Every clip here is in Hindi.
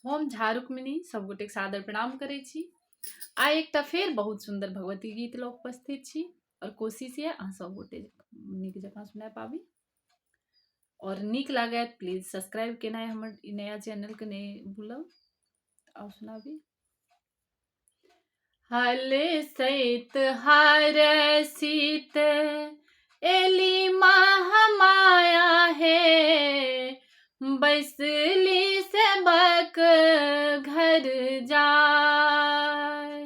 हम झा रुक्मिणी सब गोटे सादर प्रणाम करै छी। आइ एकटा फेर बहुत सुंदर भगवती गीत लऽ उपस्थित छी और कोशिश ये अहाँ सब गोटे नीक जकाँ सुना पाबी और नीक लागे प्लीज सब्सक्राइब केनाइ हमर ई नया चैनल के नहीं भूलब। और सुनाबी हल सैत हार सीत एली महामाया है, बैसली सेवक घर जाय।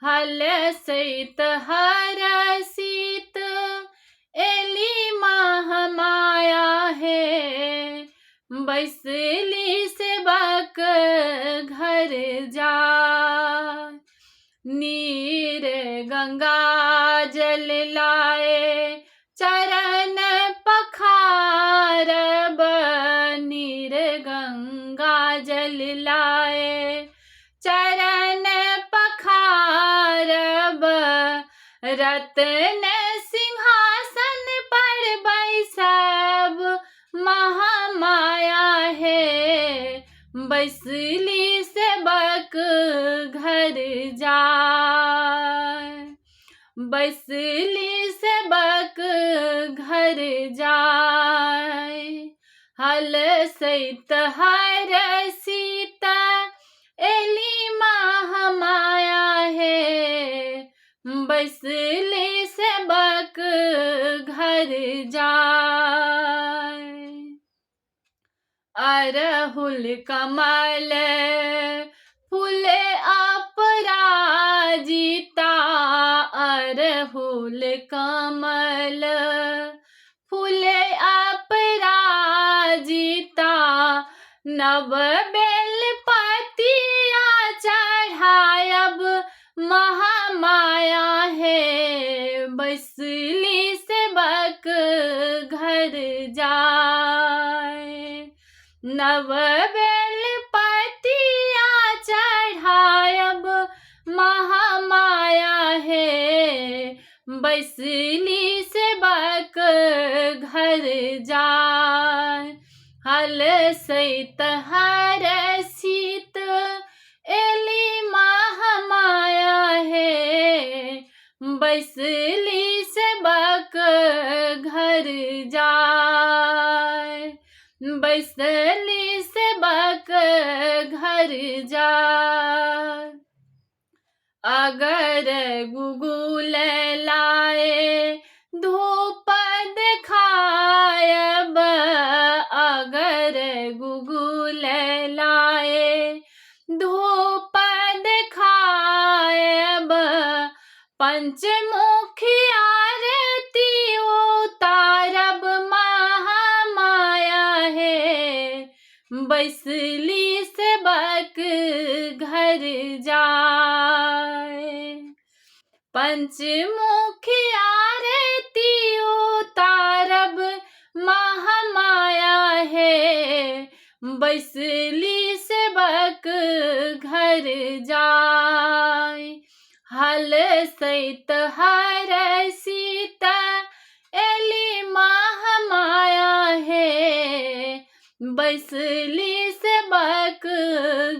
हल सैत हर सीत एली महामाया है, बैसली सेवक घर जाय। नीर गंगा जल लाए चरण पखारब, नीर गंगा जल लाए चरण पखारब। रत्न सिंहासन पर बैसब महामाया है, बैसली सेवक घर जाय। बैसली सेवक घर जाय। हल सैत हर सीत एली महामाया है, बैसली सेवक घर जाय। अरहुल कमल फूल अपराजिता, अरहुल कमल फूल अपराजिता। नव बेल पतिया चढ़ायब महामाया है, बैसली सेवक घर जाय। नव बेल पतिया चढ़ायब महामाया है, बैसली सेवक घर जाय। हल सैत हर सीत एली महामाया है, बैसली सेवक घर जाय। बैसली सेवक घर जाय। अगर गुगुल लाए धूप दिखायब, अगर गुगुल लाए धूप दिखायब। पंचमुखी आरती उतारब महामाया है, बैसली सेवक घर जाय। पंचमुखी आरती उतारब महामाया है, बैसली सेवक घर जाय। हल सैत हर सीत एली महामाया है, बैसली सेवक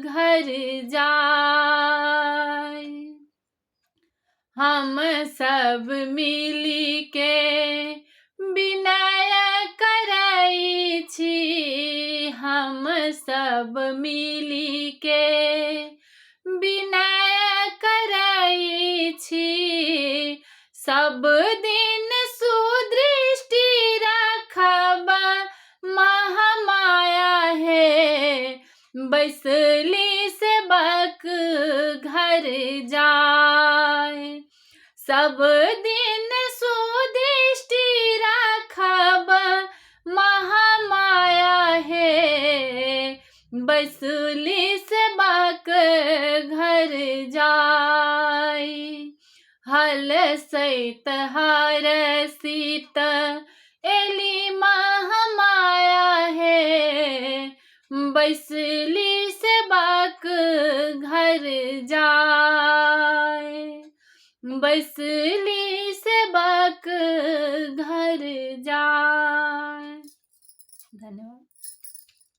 घर जाय। हम सब मिली के विनय करै छी, हम सब मिली के विनय करै छी। सब दिन सुदृष्टि रखब महामाया है, बैसली सेवक घर जाय। सब दिन सुदृष्टि रखब महामाया है, बैसली सेवक घर जाय। हल सैत हर सीत एली महामाया है, बैसली सेवक घर जाय। बैसली सेवक घर जाय। धन्यवाद।